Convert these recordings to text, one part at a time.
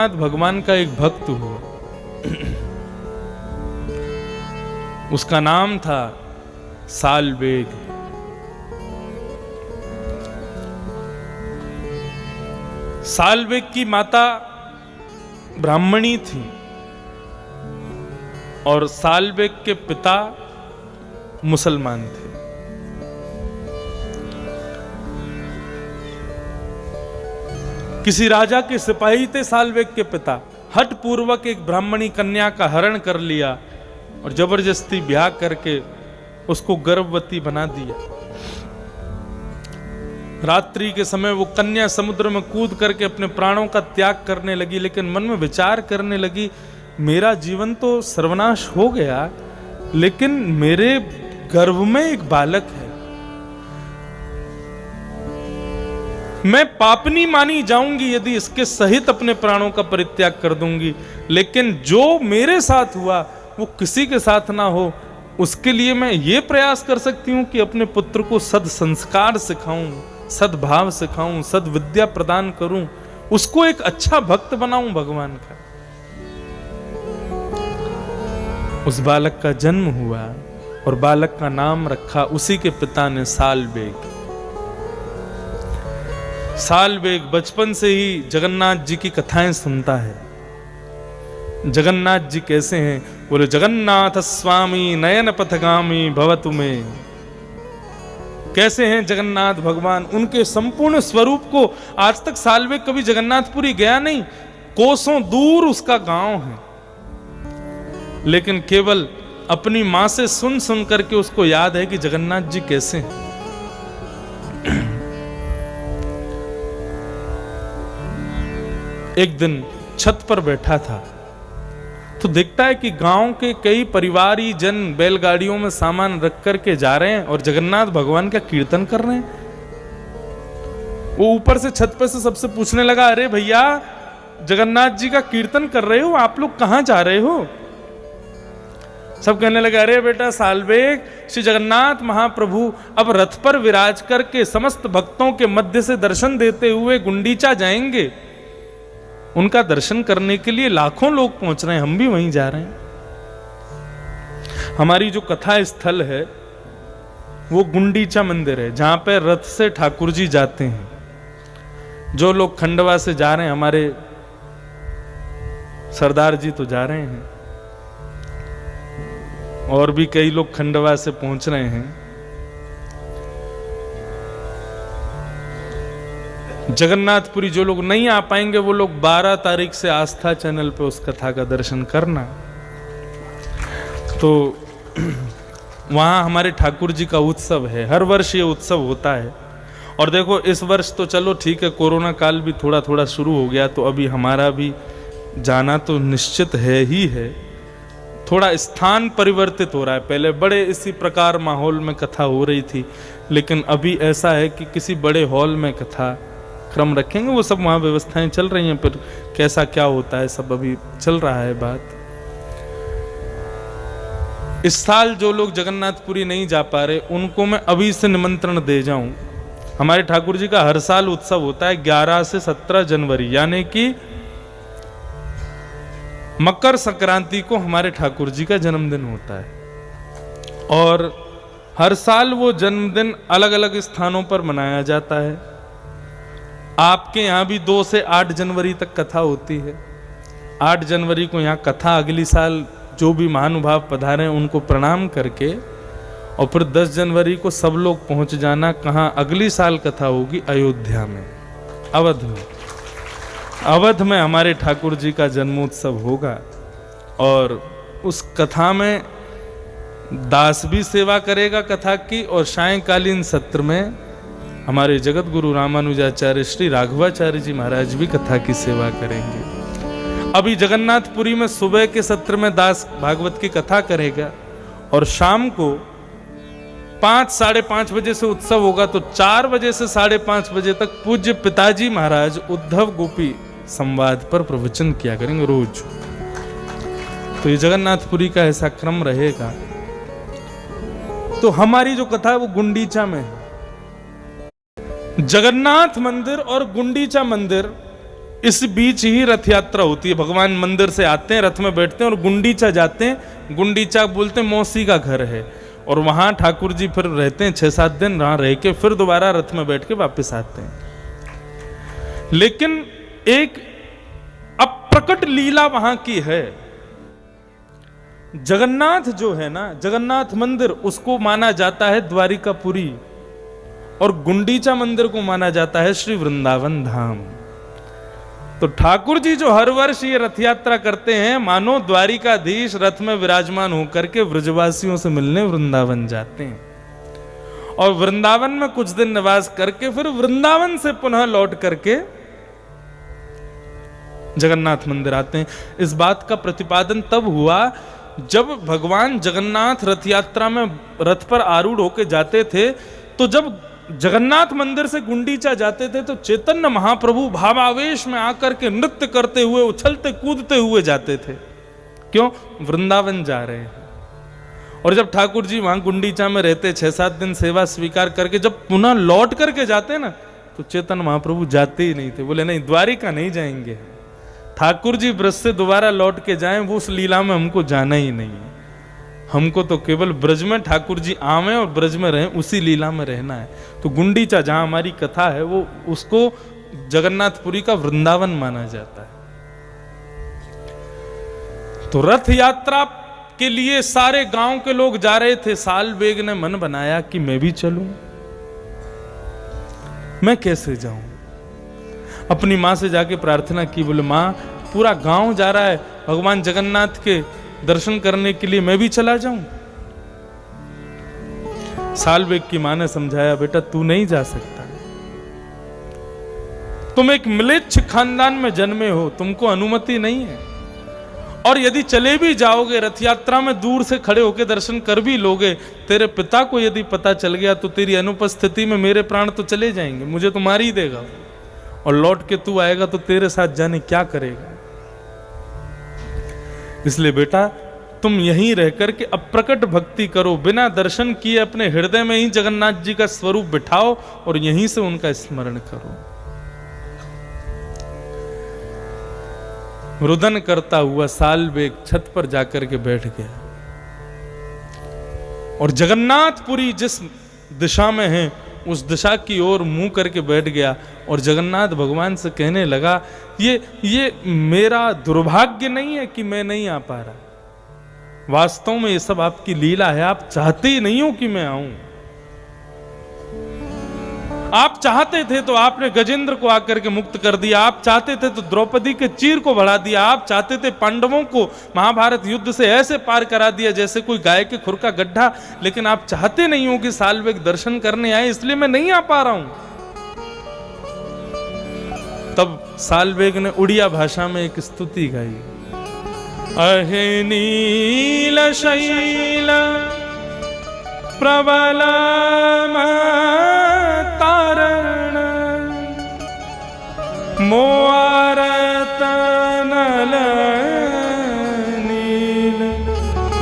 भगवान का एक भक्त हुआ। उसका नाम था सालवेग। सालवेग की माता ब्राह्मणी थी और सालवेग के पिता मुसलमान थे। किसी राजा के सिपाही थे सालवेग के पिता। हठ पूर्वक एक ब्राह्मणी कन्या का हरण कर लिया और जबरदस्ती ब्याह करके उसको गर्भवती बना दिया। रात्रि के समय वो कन्या समुद्र में कूद करके अपने प्राणों का त्याग करने लगी, लेकिन मन में विचार करने लगी, मेरा जीवन तो सर्वनाश हो गया, लेकिन मेरे गर्भ में एक बालक है। मैं पापनी मानी जाऊंगी यदि इसके सहित अपने प्राणों का परित्याग कर दूंगी, लेकिन जो मेरे साथ हुआ वो किसी के साथ ना हो, उसके लिए मैं ये प्रयास कर सकती हूं कि अपने पुत्र को सद संस्कार सिखाऊं, सद्भाव सिखाऊं, सद विद्या प्रदान करूं, उसको एक अच्छा भक्त बनाऊं भगवान का। उस बालक का जन्म हुआ और बालक का नाम रखा उसी के पिता ने सालवेग। सालवेग बचपन से ही जगन्नाथ जी की कथाएं सुनता है। जगन्नाथ जी कैसे हैं? बोले, जगन्नाथ स्वामी नयन पथगामी भवतु में। कैसे हैं जगन्नाथ भगवान? उनके संपूर्ण स्वरूप को आज तक सालवेग कभी जगन्नाथपुरी गया नहीं, कोसों दूर उसका गांव है, लेकिन केवल अपनी मां से सुन सुन करके उसको याद है कि जगन्नाथ जी कैसे हैं। एक दिन छत पर बैठा था तो देखता है कि गांव के कई परिवारी जन बैलगाड़ियों में सामान रख करके जा रहे हैं और जगन्नाथ भगवान का कीर्तन कर रहे हैं। वो ऊपर से छत पर से सबसे पूछने लगा, अरे भैया, जगन्नाथ जी का कीर्तन कर रहे हो, आप लोग कहां जा रहे हो? सब कहने लगे, अरे बेटा सालवेग, श्री जगन्नाथ महाप्रभु अब रथ पर विराज करके समस्त भक्तों के मध्य से दर्शन देते हुए गुंडीचा जाएंगे। उनका दर्शन करने के लिए लाखों लोग पहुंच रहे हैं, हम भी वहीं जा रहे हैं। हमारी जो कथा स्थल है वो गुंडीचा मंदिर है, जहां पर रथ से ठाकुर जी जाते हैं। जो लोग खंडवा से जा रहे हैं, हमारे सरदार जी तो जा रहे हैं, और भी कई लोग खंडवा से पहुंच रहे हैं। जगन्नाथपुरी जो लोग नहीं आ पाएंगे वो लोग 12 तारीख से आस्था चैनल पे उस कथा का दर्शन करना। तो वहां हमारे ठाकुर जी का उत्सव है, हर वर्ष ये उत्सव होता है। और देखो, इस वर्ष तो चलो ठीक है, कोरोना काल भी थोड़ा थोड़ा शुरू हो गया, तो अभी हमारा भी जाना तो निश्चित है ही है। थोड़ा स्थान परिवर्तित हो रहा है, पहले बड़े इसी प्रकार माहौल में कथा हो रही थी, लेकिन अभी ऐसा है कि किसी बड़े हॉल में कथा क्रम रखेंगे। वो सब वहाँ व्यवस्थाएं चल रही हैं, फिर कैसा क्या होता है सब अभी चल रहा है बात। इस साल जो लोग जगन्नाथपुरी नहीं जा पा रहे उनको मैं अभी से निमंत्रण दे जाऊं। हमारे ठाकुर जी का हर साल उत्सव होता है 11 से 17 जनवरी, यानी कि मकर संक्रांति को हमारे ठाकुर जी का जन्मदिन होता है। और हर साल वो जन्मदिन अलग अलग स्थानों पर मनाया जाता है। आपके यहाँ भी 2 से 8 जनवरी तक कथा होती है। 8 जनवरी को यहाँ कथा, अगली साल जो भी महानुभाव पधारे उनको प्रणाम करके, और फिर 10 जनवरी को सब लोग पहुंच जाना। कहाँ अगली साल कथा होगी? अयोध्या में, अवध में। अवध में हमारे ठाकुर जी का जन्मोत्सव होगा और उस कथा में दास भी सेवा करेगा कथा की, और सायंकालीन सत्र में हमारे जगत गुरु रामानुजाचार्य श्री राघवाचार्य जी महाराज भी कथा की सेवा करेंगे। अभी जगन्नाथपुरी में सुबह के सत्र में दास भागवत की कथा करेगा और शाम को 5 साढ़े 5 बजे से उत्सव होगा, तो 4 बजे से 5:30 बजे तक पूज्य पिताजी महाराज उद्धव गोपी संवाद पर प्रवचन किया करेंगे रोज। तो ये जगन्नाथपुरी का ऐसा क्रम रहेगा। तो हमारी जो कथा है वो गुंडीचा में है। जगन्नाथ मंदिर और गुंडीचा मंदिर इस बीच ही रथ यात्रा होती है। भगवान मंदिर से आते हैं, रथ में बैठते हैं और गुंडीचा जाते हैं। गुंडीचा बोलते हैं मौसी का घर है, और वहां ठाकुर जी फिर रहते हैं 6-7 दिन, वहां रह के फिर दोबारा रथ में बैठ के वापस आते हैं। लेकिन एक अप्रकट लीला वहां की है। जगन्नाथ जो है ना, जगन्नाथ मंदिर, उसको माना जाता है द्वारिकापुरी, और गुंडीचा मंदिर को माना जाता है श्री वृंदावन धाम। तो ठाकुर जी जो हर वर्ष ये रथ यात्रा करते हैं, मानो द्वारिकाधीश रथ में विराजमान होकर के ब्रजवासियों से मिलने वृंदावन जाते हैं, और वृंदावन में कुछ दिन निवास करके फिर वृंदावन से पुनः लौट करके जगन्नाथ मंदिर आते हैं। इस बात का प्रतिपादन तब हुआ जब भगवान जगन्नाथ रथ यात्रा में रथ पर आरूढ़ होकर जाते थे, तो जब जगन्नाथ मंदिर से गुंडीचा जाते थे तो चैतन्य महाप्रभु भावावेश में आकर के नृत्य करते हुए, उछलते कूदते हुए जाते थे। क्यों? वृंदावन जा रहे हैं। और जब ठाकुर जी वहां गुंडीचा में रहते, 6-7 दिन सेवा स्वीकार करके जब पुनः लौट करके जाते ना, तो चैतन्य महाप्रभु जाते ही नहीं थे। बोले नहीं, द्वारिका नहीं जाएंगे, ठाकुर जी ब्रज से दोबारा लौट के जाएं, वो उस लीला में हमको जाना ही नहीं है। हमको तो केवल ब्रज में ठाकुर जी आवे और ब्रज में रहें, उसी लीला में रहना है। तो गुंडीचा जहां हमारी कथा है, वो उसको जगन्नाथपुरी का वृंदावन माना जाता है। तो रथ यात्रा के लिए सारे गांव के लोग जा रहे थे। साल बेग ने मन बनाया कि मैं भी चलूं। मैं कैसे जाऊं? अपनी मां से जाके प्रार्थना की, बोले मां, पूरा गांव जा रहा है भगवान जगन्नाथ के दर्शन करने के लिए, मैं भी चला जाऊं? सालबेग की मां ने समझाया, बेटा तू नहीं जा सकता, तुम एक म्लेच्छ खानदान में जन्मे हो, तुमको अनुमति नहीं है। और यदि चले भी जाओगे रथ यात्रा में, दूर से खड़े होकर दर्शन कर भी लोगे, तेरे पिता को यदि पता चल गया तो तेरी अनुपस्थिति में मेरे प्राण तो चले जाएंगे, मुझे तो मार ही देगा, और लौट के तू आएगा तो तेरे साथ जाने क्या करेगा। इसलिए बेटा तुम यहीं रह करके अप्रकट भक्ति करो, बिना दर्शन किए अपने हृदय में ही जगन्नाथ जी का स्वरूप बिठाओ और यहीं से उनका स्मरण करो। रुदन करता हुआ सालबेग छत पर जाकर के बैठ गया, और जगन्नाथपुरी जिस दिशा में है उस दिशा की ओर मुंह करके बैठ गया, और जगन्नाथ भगवान से कहने लगा, ये मेरा दुर्भाग्य नहीं है कि मैं नहीं आ पा रहा, वास्तव में ये सब आपकी लीला है, आप चाहते ही नहीं हो कि मैं आऊं। आप चाहते थे तो आपने गजेंद्र को आकर के मुक्त कर दिया, आप चाहते थे तो द्रौपदी के चीर को बढ़ा दिया, आप चाहते थे पांडवों को महाभारत युद्ध से ऐसे पार करा दिया जैसे कोई गाय के खुर का गड्ढा, लेकिन आप चाहते नहीं हो कि सालबेग दर्शन करने आए, इसलिए मैं नहीं आ पा रहा हूं। तब सालबेग ने उड़िया भाषा में एक स्तुति गाई, अहे नील शैल प्रबल तारण मोआरत नल नील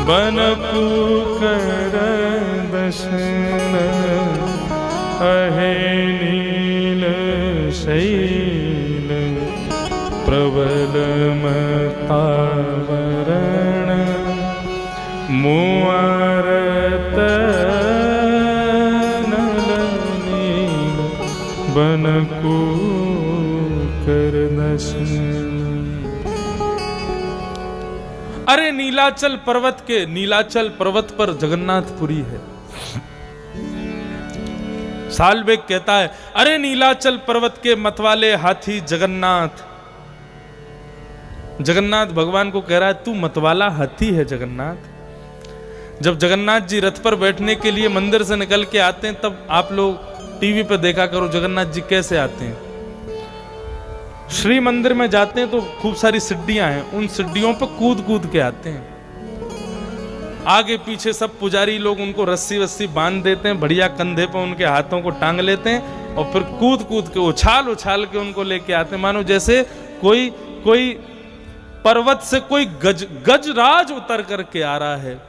बन पुकर दशन, अहे नील शैल प्रबल तावरण मोआरत बनकू कर दशन। अरे नीलाचल पर्वत पर जगन्नाथपुरी है। सालबेग कहता है, अरे नीलाचल पर्वत के मतवाले हाथी जगन्नाथ। जगन्नाथ भगवान को कह रहा है, तू मतवाला हाथी है जगन्नाथ। जब जगन्नाथ जी रथ पर बैठने के लिए मंदिर से निकल के आते हैं, तब आप लोग टीवी पे देखा करो जगन्नाथ जी कैसे आते हैं। श्री मंदिर में जाते हैं तो खूब सारी सिड्डियां हैं, उन सिड्डियों पे कूद कूद के आते हैं। आगे पीछे सब पुजारी लोग उनको रस्सी वस्सी बांध देते हैं, बढ़िया कंधे पे उनके हाथों को टांग लेते हैं और फिर कूद कूद के उछाल उछाल के उनको लेके आते हैं, मानो जैसे कोई पर्वत से कोई गजराज उतर करके आ रहा है।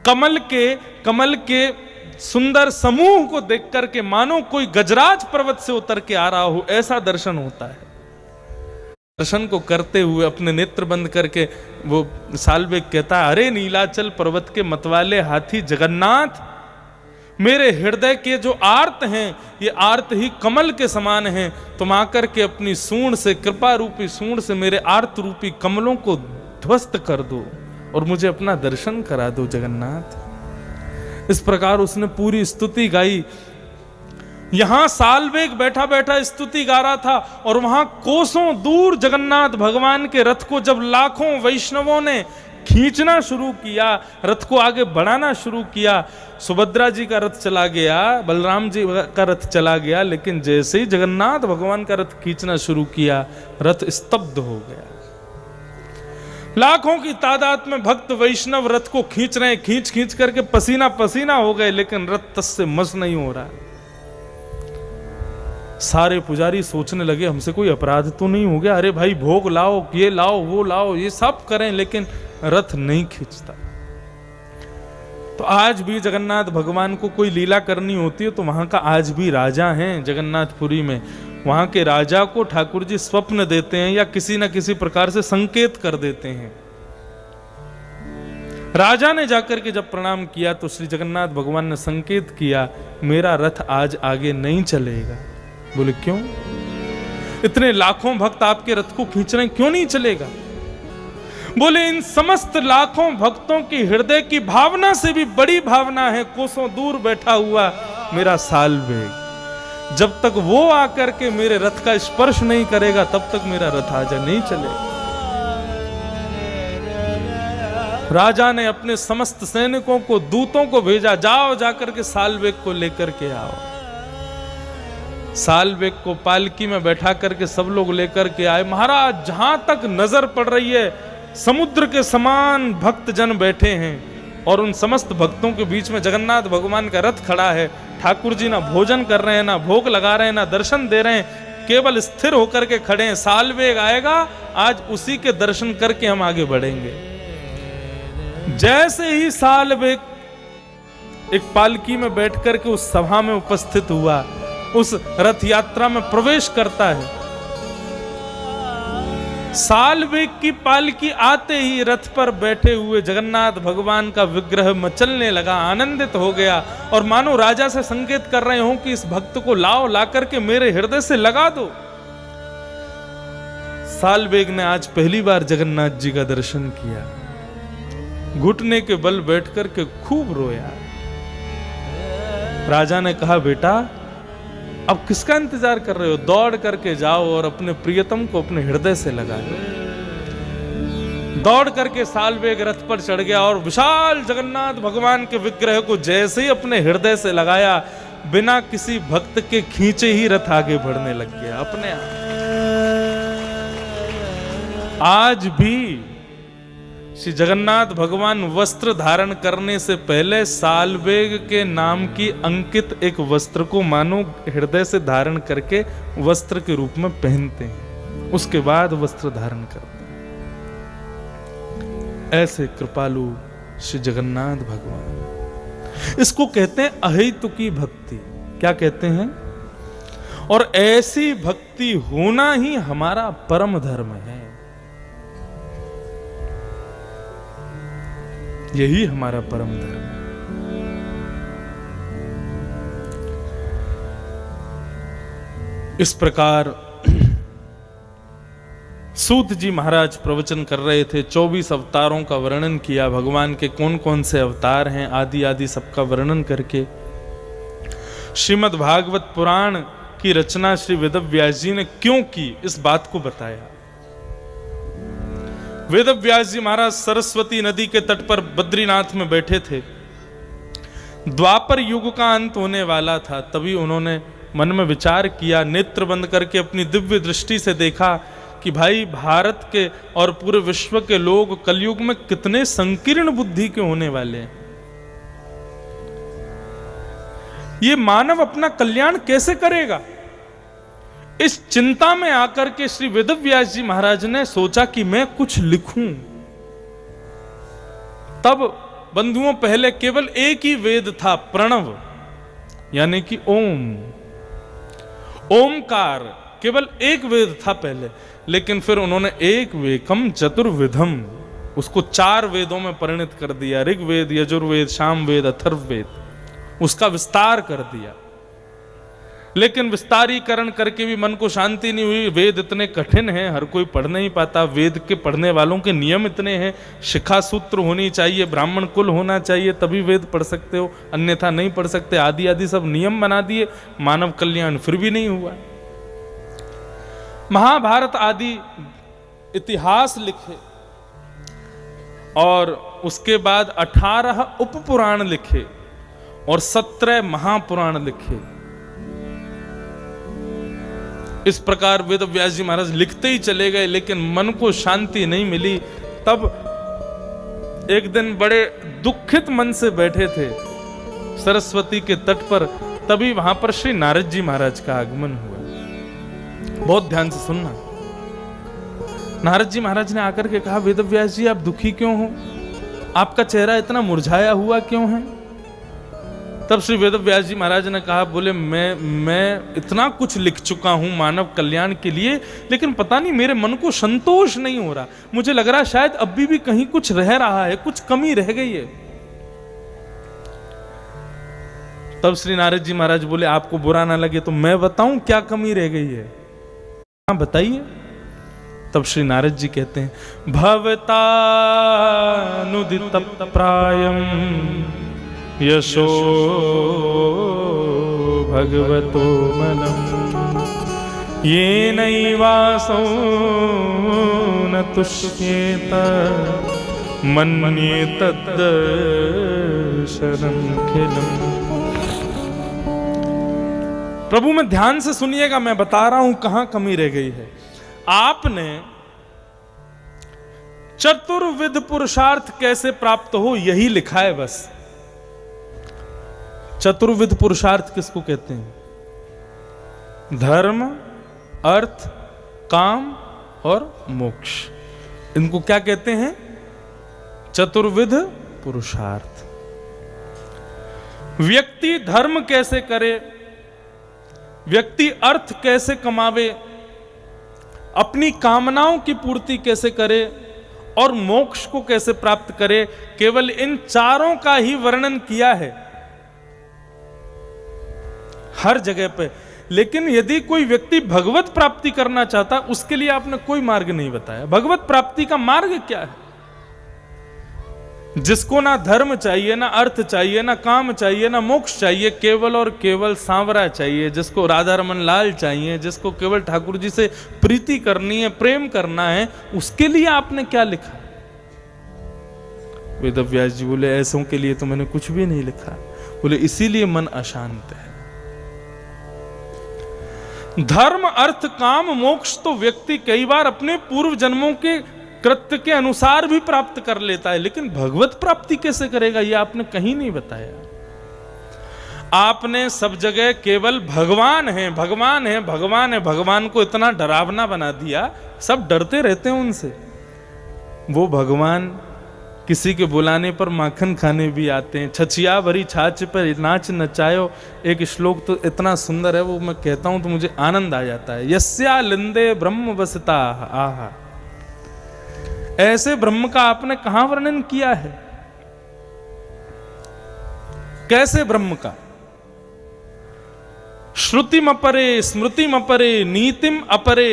कमल के सुंदर समूह को देख करके मानो कोई गजराज पर्वत से उतर के आ रहा हो, ऐसा दर्शन होता है। दर्शन को करते हुए अपने नेत्र बंद करके वो साल्वेग कहता है, अरे नीलाचल पर्वत के मतवाले हाथी जगन्नाथ, मेरे हृदय के जो आर्त हैं ये आर्त ही कमल के समान हैं। तुम आकर के अपनी सूंड से, कृपा रूपी सूंड से मेरे आर्त रूपी कमलों को ध्वस्त कर दो और मुझे अपना दर्शन करा दो जगन्नाथ। इस प्रकार उसने पूरी स्तुति गाई। यहां साल्वेग बैठा बैठा स्तुति गा रहा था और वहां कोसों दूर जगन्नाथ भगवान के रथ को जब लाखों वैष्णवों ने खींचना शुरू किया, रथ को आगे बढ़ाना शुरू किया, सुभद्रा जी का रथ चला गया, बलराम जी का रथ चला गया, लेकिन जैसे ही जगन्नाथ भगवान का रथ खींचना शुरू किया, रथ स्तब्ध हो गया। लाखों की तादाद में भक्त वैष्णव रथ को खींच रहे हैं, खींच खींच करके पसीना पसीना हो गए, लेकिन रथ तस से मस नहीं हो रहा। सारे पुजारी सोचने लगे हमसे कोई अपराध तो नहीं हो गया, अरे भाई भोग लाओ, ये लाओ, वो लाओ, ये सब करें, लेकिन रथ नहीं खींचता। तो आज भी जगन्नाथ भगवान को कोई लीला करनी होती है तो वहां का आज भी राजा हैं जगन्नाथपुरी में, वहां के राजा को ठाकुर जी स्वप्न देते हैं या किसी न किसी प्रकार से संकेत कर देते हैं। राजा ने जाकर के जब प्रणाम किया तो श्री जगन्नाथ भगवान ने संकेत किया, मेरा रथ आज आगे नहीं चलेगा। बोले क्यों? इतने लाखों भक्त आपके रथ को खींच रहे हैं, क्यों नहीं चलेगा? बोले इन समस्त लाखों भक्तों की हृदय की भावना से भी बड़ी भावना है कोसों दूर बैठा हुआ मेरा साल्वेग। जब तक वो आकर के मेरे रथ का स्पर्श नहीं करेगा तब तक मेरा रथ आजा नहीं चलेगा। राजा ने अपने समस्त सैनिकों को, दूतों को भेजा, जाओ जाकर के साल्वेग को लेकर के आओ। साल्वेग को पालकी में बैठा करके सब लोग लेकर के आए। महाराज जहां तक नजर पड़ रही है समुद्र के समान भक्त जन बैठे हैं और उन समस्त भक्तों के बीच में जगन्नाथ भगवान का रथ खड़ा है। ठाकुर जी ना भोजन कर रहे हैं, ना भोग लगा रहे हैं, ना दर्शन दे रहे हैं, केवल स्थिर होकर के खड़े हैं। साल्वेग आएगा, आज उसी के दर्शन करके हम आगे बढ़ेंगे। जैसे ही साल्वेग एक पालकी में बैठ करके उस सभा में उपस्थित हुआ, उस रथ यात्रा में प्रवेश करता है, साल्वेग की पालकी आते ही रथ पर बैठे हुए जगन्नाथ भगवान का विग्रह मचलने लगा, आनंदित हो गया और मानो राजा से संकेत कर रहे हो कि इस भक्त को लाओ, ला करके मेरे हृदय से लगा दो। साल्वेग ने आज पहली बार जगन्नाथ जी का दर्शन किया, घुटने के बल बैठ करके खूब रोया। राजा ने कहा, बेटा अब किसका इंतजार कर रहे हो? दौड़ करके जाओ और अपने प्रियतम को अपने हृदय से लगा दो। दौड़ करके साल्वेग रथ पर चढ़ गया और विशाल जगन्नाथ भगवान के विग्रह को जैसे ही अपने हृदय से लगाया, बिना किसी भक्त के खींचे ही रथ आगे बढ़ने लग गया अपने आप। आज भी श्री जगन्नाथ भगवान वस्त्र धारण करने से पहले साल्वेग के नाम की अंकित एक वस्त्र को मानो हृदय से धारण करके वस्त्र के रूप में पहनते हैं, उसके बाद वस्त्र धारण करते हैं। ऐसे कृपालु श्री जगन्नाथ भगवान, इसको कहते हैं अहेतुकी भक्ति। क्या कहते हैं? और ऐसी भक्ति होना ही हमारा परम धर्म है, यही हमारा परम धर्म है। इस प्रकार सूत जी महाराज प्रवचन कर रहे थे, 24 अवतारों का वर्णन किया, भगवान के कौन कौन से अवतार हैं आदि आदि सबका वर्णन करके श्रीमद् भागवत पुराण की रचना श्री वेदव्यास जी ने क्यों की इस बात को बताया। वेदव्यास जी महाराज सरस्वती नदी के तट पर बद्रीनाथ में बैठे थे। द्वापर युग का अंत होने वाला था, तभी उन्होंने मन में विचार किया, नेत्र बंद करके अपनी दिव्य दृष्टि से देखा कि भाई भारत के और पूरे विश्व के लोग कलयुग में कितने संकीर्ण बुद्धि के होने वाले हैं। ये मानव अपना कल्याण कैसे करेगा? इस चिंता में आकर के श्री वेदव्यास जी महाराज ने सोचा कि मैं कुछ लिखूं। तब बंधुओं पहले केवल एक ही वेद था, प्रणव यानी कि ओम, ओमकार, केवल एक वेद था पहले। लेकिन फिर उन्होंने एक वेकम चतुर्विधम, उसको 4 वेदों में परिणत कर दिया, ऋग्वेद, यजुर्वेद, सामवेद, अथर्ववेद, उसका विस्तार कर दिया। लेकिन विस्तारीकरण करके भी मन को शांति नहीं हुई। वेद इतने कठिन हैं, हर कोई पढ़ नहीं पाता। वेद के पढ़ने वालों के नियम इतने हैं, शिखा सूत्र होनी चाहिए, ब्राह्मण कुल होना चाहिए, तभी वेद पढ़ सकते हो, अन्यथा नहीं पढ़ सकते। आदि आदि सब नियम बना दिए, मानव कल्याण फिर भी नहीं हुआ। महाभारत आदि इतिहास लिखे और उसके बाद 18 उपपुराण लिखे और 17 महापुराण लिखे। इस प्रकार वेद व्यास जी महाराज लिखते ही चले गए, लेकिन मन को शांति नहीं मिली। तब एक दिन बड़े दुखित मन से बैठे थे सरस्वती के तट पर, तभी वहां पर श्री नारद जी महाराज का आगमन हुआ। बहुत ध्यान से सुनना। नारद जी महाराज ने आकर के कहा, वेद व्यास जी आप दुखी क्यों हो, आपका चेहरा इतना मुरझाया हुआ क्यों है? तब श्री वेद व्यास जी महाराज ने कहा, बोले मैं इतना कुछ लिख चुका हूं मानव कल्याण के लिए, लेकिन पता नहीं मेरे मन को संतोष नहीं हो रहा। मुझे लग रहा है शायद अभी भी कहीं कुछ रह रहा है, कुछ कमी रह गई है। तब श्री नारद जी महाराज बोले, आपको बुरा ना लगे तो मैं बताऊं क्या कमी रह गई है? हाँ बताइए। तब श्री नारद जी कहते हैं, भवतानुदित प्रायम यशो भगवतो मनम ये नैवासो न तुष्येत मन्ये तद्दर्शनम खिलम। प्रभु में ध्यान से सुनिएगा, मैं बता रहा हूं कहां कमी रह गई है। आपने चतुर्विध पुरुषार्थ कैसे प्राप्त हो यही लिखा है बस। चतुर्विध पुरुषार्थ किसको कहते हैं? धर्म, अर्थ, काम और मोक्ष। इनको क्या कहते हैं? चतुर्विध पुरुषार्थ। व्यक्ति धर्म कैसे करे, व्यक्ति अर्थ कैसे कमावे, अपनी कामनाओं की पूर्ति कैसे करे और मोक्ष को कैसे प्राप्त करे, केवल इन चारों का ही वर्णन किया है हर जगह पे। लेकिन यदि कोई व्यक्ति भगवत प्राप्ति करना चाहता, उसके लिए आपने कोई मार्ग नहीं बताया। भगवत प्राप्ति का मार्ग क्या है? जिसको ना धर्म चाहिए, ना अर्थ चाहिए, ना काम चाहिए, ना मोक्ष चाहिए, केवल और केवल सांवरा चाहिए, जिसको राधा रमन लाल चाहिए, जिसको केवल ठाकुर जी से प्रीति करनी है, प्रेम करना है, उसके लिए आपने क्या लिखा? वेद व्यास जी बोले, ऐसों के लिए तो मैंने कुछ भी नहीं लिखा। बोले इसीलिए मन अशांत है। धर्म, अर्थ, काम, मोक्ष तो व्यक्ति कई बार अपने पूर्व जन्मों के कृत्य के अनुसार भी प्राप्त कर लेता है, लेकिन भगवत प्राप्ति कैसे करेगा ये आपने कहीं नहीं बताया। आपने सब जगह केवल भगवान है, भगवान है, भगवान है, भगवान को इतना डरावना बना दिया, सब डरते रहते हैं उनसे। वो भगवान किसी के बुलाने पर माखन खाने भी आते हैं। छछिया भरी छाछ पर नाच नचायो, एक श्लोक तो इतना सुंदर है, वो मैं कहता हूं तो मुझे आनंद आ जाता है। यस्या लिंदे ब्रह्म वसता आहा। ऐसे ब्रह्म का आपने कहां वर्णन किया है? कैसे ब्रह्म का? श्रुतिम अपरे स्मृतिम अपरे नीतिम अपरे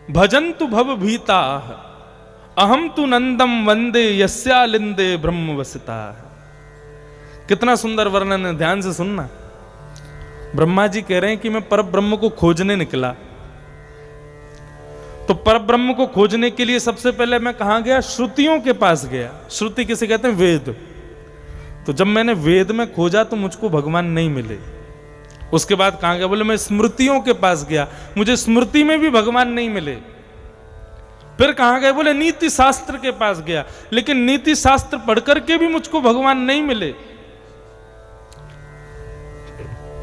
भजन्तु भव भीता अहम तु नंदम वंदे यस्या लिंदे ब्रह्म वसता। कितना सुंदर वर्णन है, ध्यान से सुनना। ब्रह्मा जी कह रहे हैं कि मैं पर ब्रह्म को खोजने निकला। तो पर ब्रह्म को खोजने के लिए सबसे पहले मैं कहां गया? श्रुतियों के पास गया। श्रुति किसे कहते हैं? वेद। तो जब मैंने वेद में खोजा तो मुझको भगवान नहीं मिले। उसके बाद कहां गया? बोले मैं स्मृतियों के पास गया, मुझे स्मृति में भी भगवान नहीं मिले। फिर कहां गए? बोले नीति शास्त्र के पास गया, लेकिन नीति शास्त्र पढ़ करके भी मुझको भगवान नहीं मिले।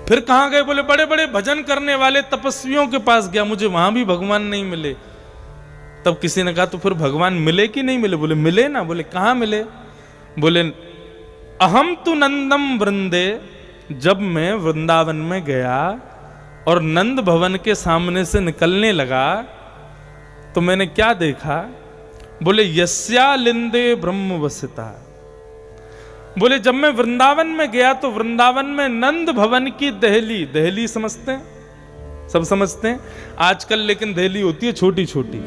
फिर कहां गए? बोले बड़े बड़े भजन करने वाले तपस्वियों के पास गया, मुझे वहां भी भगवान नहीं मिले। तब किसी ने कहा तो फिर भगवान मिले कि नहीं मिले? बोले मिले ना। बोले कहां मिले? बोले अहम तु नंदम वृंदे। जब मैं वृंदावन में गया और नंद भवन के सामने से निकलने लगा तो मैंने क्या देखा? बोले यस्या लिंदे ब्रह्म वसिता। बोले जब मैं वृंदावन में गया तो वृंदावन में नंद भवन की दहली, दहली समझते हैं, सब समझते हैं आजकल, लेकिन दहली होती है छोटी छोटी।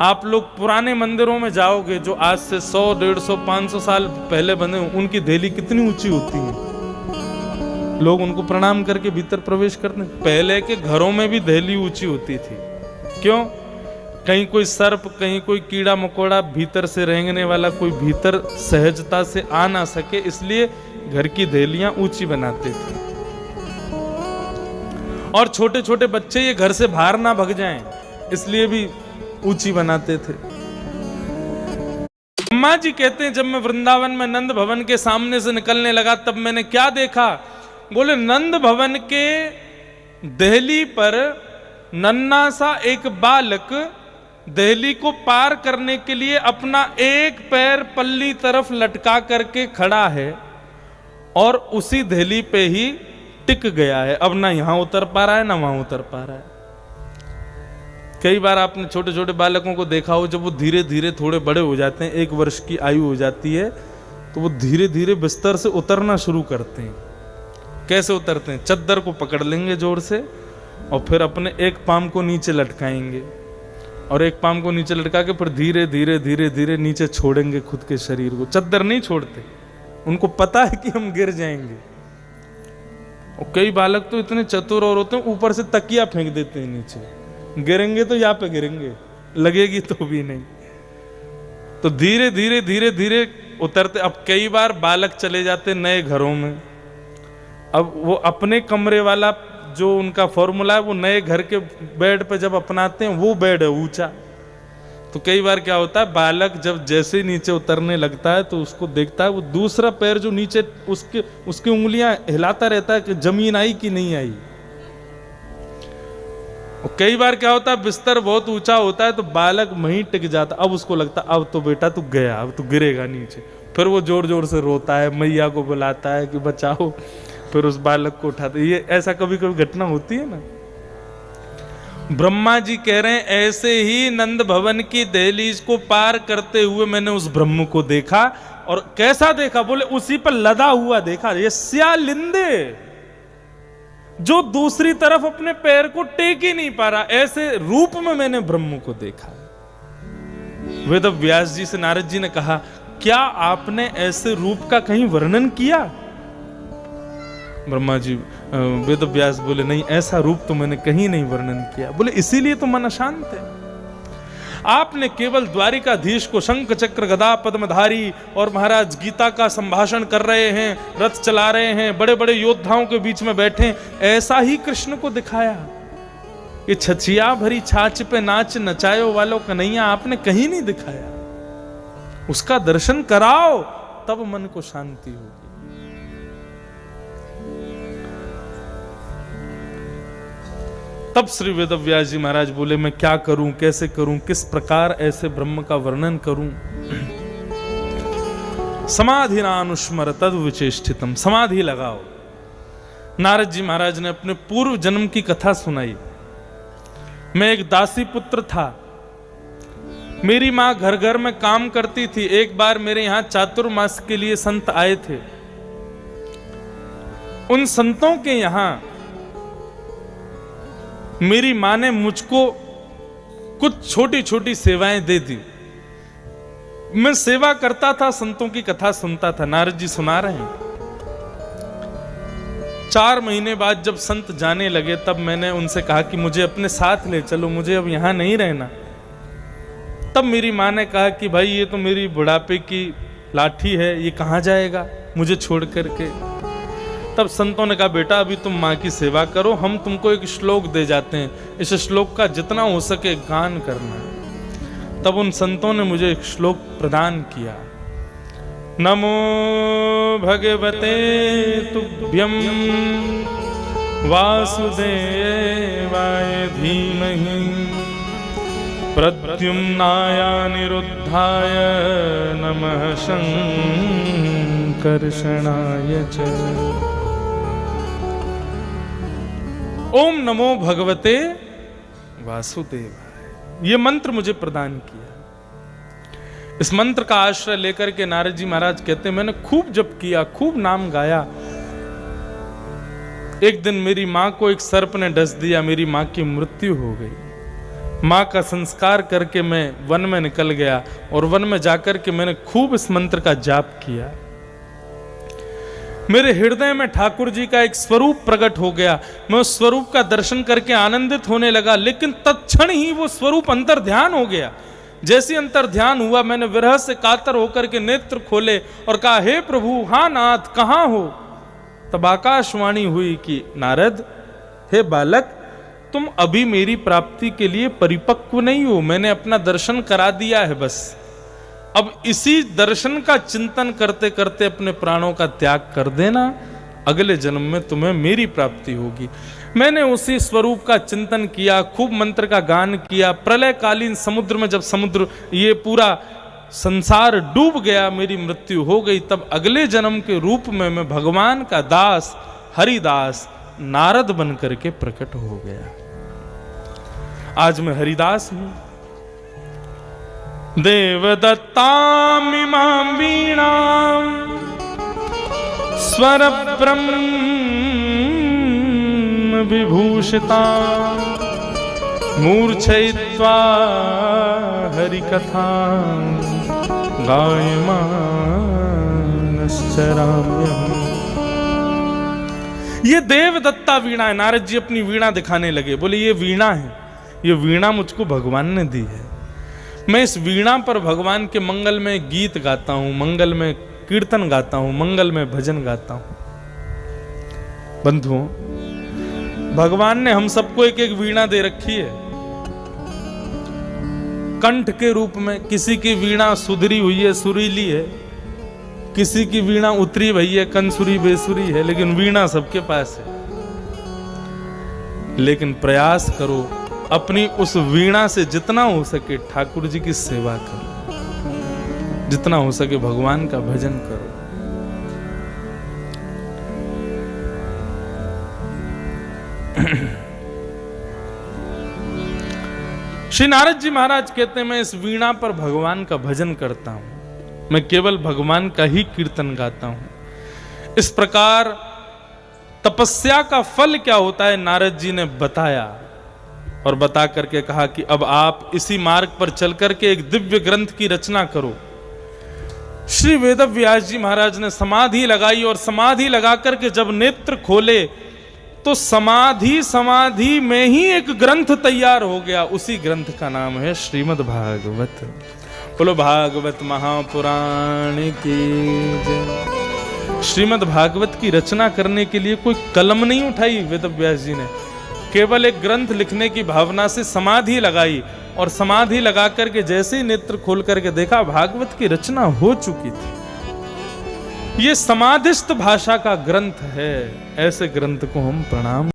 आप लोग पुराने मंदिरों में जाओगे जो आज से 100, 150, 500 साल पहले बने, उनकी दहली कितनी ऊंची होती है, लोग उनको प्रणाम करके भीतर प्रवेश करते। पहले के घरों में भी दहली ऊंची होती थी। क्यों? कहीं कोई सर्प, कहीं कोई कीड़ा मकोड़ा भीतर से रेंगने वाला कोई भीतर सहजता से आ ना सके, इसलिए घर की दहलियां ऊंची बनाते थे। और छोटे छोटे बच्चे ये घर से बाहर ना भाग जाएं, इसलिए भी ऊंची बनाते थे। अम्मा जी कहते हैं जब मैं वृंदावन में नंद भवन के सामने से निकलने लगा तब मैंने क्या देखा? बोले नंद भवन के दहली पर नन्ना सा एक बालक दहली को पार करने के लिए अपना एक पैर पल्ली तरफ लटका करके खड़ा है और उसी दहली पे ही टिक गया है। अब ना यहां उतर पा रहा है ना वहां उतर पा रहा है। कई बार आपने छोटे छोटे बालकों को देखा हो, जब वो धीरे धीरे थोड़े बड़े हो जाते हैं, 1 वर्ष की आयु हो जाती है, तो वो धीरे धीरे बिस्तर से उतरना शुरू करते हैं। कैसे उतरते हैं? चद्दर को पकड़ लेंगे जोर से और फिर अपने एक पाम को नीचे लटकाएंगे और एक पाम को नीचे लटका के फिर धीरे धीरे धीरे धीरे नीचे छोड़ेंगे खुद के शरीर को। चद्दर नहीं छोड़ते, उनको पता है कि हम गिर जाएंगे। और कई बालक तो इतने चतुर और होते हैं, ऊपर से तकिया फेंक देते हैं नीचे, गिरेंगे तो यहाँ पे गिरेंगे, लगेगी तो भी नहीं। तो धीरे धीरे धीरे धीरे उतरते। अब कई बार बालक चले जाते नए घरों में, अब वो अपने कमरे वाला जो उनका फॉर्मूला है वो नए घर के बेड पे जब अपनाते हैं, वो बेड है ऊंचा। तो कई बार क्या होता है, बालक जब जैसे ही नीचे उतरने लगता है तो उसको देखता है, वो दूसरा पैर जो नीचे उसकी उंगलियां हिलाता रहता है कि जमीन आई कि नहीं आई। और कई बार क्या होता है, बिस्तर बहुत ऊंचा होता है तो बालक वहीं टिक जाता। अब उसको लगता अब तो बेटा तू गया, अब तू गिरेगा नीचे। फिर वो जोर जोर से रोता है, मैया को बुलाता है कि बचाओ, फिर उस बालक को उठाते। ये ऐसा कभी कभी घटना होती है ना। ब्रह्मा जी कह रहे हैं ऐसे ही नंद भवन की दहलीज को पार करते हुए मैंने उस ब्रह्म को देखा। और कैसा देखा? बोले उसी पर लदा हुआ देखा, ये स्या लिंदे, जो दूसरी तरफ अपने पैर को टेक ही नहीं पा रहा, ऐसे रूप में मैंने ब्रह्म को देखा। वेद व्यास जी से नारद जी ने कहा, क्या आपने ऐसे रूप का कहीं वर्णन किया? ब्रह्मा जी वेद व्यास बोले, नहीं, ऐसा रूप तो मैंने कहीं नहीं वर्णन किया। बोले इसीलिए तो मन अशांत है। आपने केवल द्वारिकाधीश को शंख चक्र गदा पद्मधारी और महाराज गीता का संभाषण कर रहे हैं, रथ चला रहे हैं, बड़े बड़े योद्धाओं के बीच में बैठे, ऐसा ही कृष्ण को दिखाया। ये छछिया भरी छाछ पे नाच नचायो वालों कन्हैया आपने कहीं नहीं दिखाया। उसका दर्शन कराओ, तब मन को शांति होगी। तब श्री वेदव्यास जी महाराज बोले, मैं क्या करूं, कैसे करूं, किस प्रकार ऐसे ब्रह्म का वर्णन करूं। समाधि नानुस्मर तद विचेष्टितम, समाधि लगाओ। नारद जी महाराज ने अपने पूर्व जन्म की कथा सुनाई। मैं एक दासी पुत्र था, मेरी मां घर घर में काम करती थी। एक बार मेरे यहां चातुर्मास के लिए संत आए थे। उन संतों के यहां मेरी मां ने मुझको कुछ छोटी छोटी सेवाएं दे दी। मैं सेवा करता था, संतों की कथा सुनता था। नारद जी सुना रहे हैं। 4 महीने बाद जब संत जाने लगे तब मैंने उनसे कहा कि मुझे अपने साथ ले चलो, मुझे अब यहां नहीं रहना। तब मेरी मां ने कहा कि भाई ये तो मेरी बुढ़ापे की लाठी है, ये कहां जाएगा मुझे छोड़ करके। तब संतों ने कहा, बेटा अभी तुम मां की सेवा करो, हम तुमको एक श्लोक दे जाते हैं, इस श्लोक का जितना हो सके गान करना। तब उन संतों ने मुझे एक श्लोक प्रदान किया। नमो भगवते तुभ्यं वासुदेवाय धीमहि प्रद्युम्नाय निरुद्धाय नमः संकर्षणाय च। ओम नमो भगवते वासुदेवाय। ये मंत्र मुझे प्रदान किया। इस मंत्र का आश्रय लेकर के नारद जी महाराज कहते हैं, मैंने खूब जप किया, खूब नाम गाया। एक दिन मेरी मां को एक सर्प ने डस दिया, मेरी मां की मृत्यु हो गई। मां का संस्कार करके मैं वन में निकल गया और वन में जाकर के मैंने खूब इस मंत्र का जाप किया। मेरे हृदय में ठाकुर जी का एक स्वरूप प्रकट हो गया। मैं उस स्वरूप का दर्शन करके आनंदित होने लगा, लेकिन तत्क्षण ही वो स्वरूप अंतर ध्यान हो गया। जैसे अंतर ध्यान हुआ, मैंने विरह से कातर होकर के नेत्र खोले और कहा, हे प्रभु, हाँ नाथ, कहाँ हो? तब आकाशवाणी हुई कि नारद, हे बालक, तुम अभी मेरी प्राप्ति के लिए परिपक्व नहीं हो, मैंने अपना दर्शन करा दिया है। बस अब इसी दर्शन का चिंतन करते करते अपने प्राणों का त्याग कर देना, अगले जन्म में तुम्हें मेरी प्राप्ति होगी। मैंने उसी स्वरूप का चिंतन किया, खूब मंत्र का गान किया। प्रलयकालीन समुद्र में जब समुद्र ये पूरा संसार डूब गया, मेरी मृत्यु हो गई, तब अगले जन्म के रूप में मैं भगवान का दास हरिदास नारद बन करके प्रकट हो गया। आज मैं हरिदास हूं। देवदत्तामिमां वीणां स्वर ब्रह्म विभूषितां मूर्छयित्वा हरिकथां गायमानश्चराम्यहम्। ये देवदत्ता वीणा है। नारद जी अपनी वीणा दिखाने लगे, बोले ये वीणा है, ये वीणा मुझको भगवान ने दी है। मैं इस वीणा पर भगवान के मंगल में गीत गाता हूं, मंगल में कीर्तन गाता हूं, मंगल में भजन गाता हूं। बंधुओं, भगवान ने हम सबको एक एक वीणा दे रखी है कंठ के रूप में। किसी की वीणा सुधरी हुई है, सुरीली है, किसी की वीणा उतरी भई है, कंसुरी बेसुरी है, लेकिन वीणा सबके पास है। लेकिन प्रयास करो, अपनी उस वीणा से जितना हो सके ठाकुर जी की सेवा करो, जितना हो सके भगवान का भजन करो। श्री नारद जी महाराज कहते हैं, मैं इस वीणा पर भगवान का भजन करता हूं, मैं केवल भगवान का ही कीर्तन गाता हूं। इस प्रकार तपस्या का फल क्या होता है नारद जी ने बताया, और बता करके कहा कि अब आप इसी मार्ग पर चल करके एक दिव्य ग्रंथ की रचना करो। श्री वेदव्यास जी महाराज ने समाधि लगाई, और समाधि लगा करके जब नेत्र खोले तो समाधि में ही एक ग्रंथ तैयार हो गया। उसी ग्रंथ का नाम है श्रीमद् भागवत। बोलो भागवत महापुराण की जय। श्रीमद् भागवत की रचना करने के लिए कोई कलम नहीं उठाई वेदव्यास जी ने, केवल एक ग्रंथ लिखने की भावना से समाधि लगाई, और समाधि लगा करके जैसे ही नेत्र खोल करके देखा, भागवत की रचना हो चुकी थी। ये समाधिस्थ भाषा का ग्रंथ है। ऐसे ग्रंथ को हम प्रणाम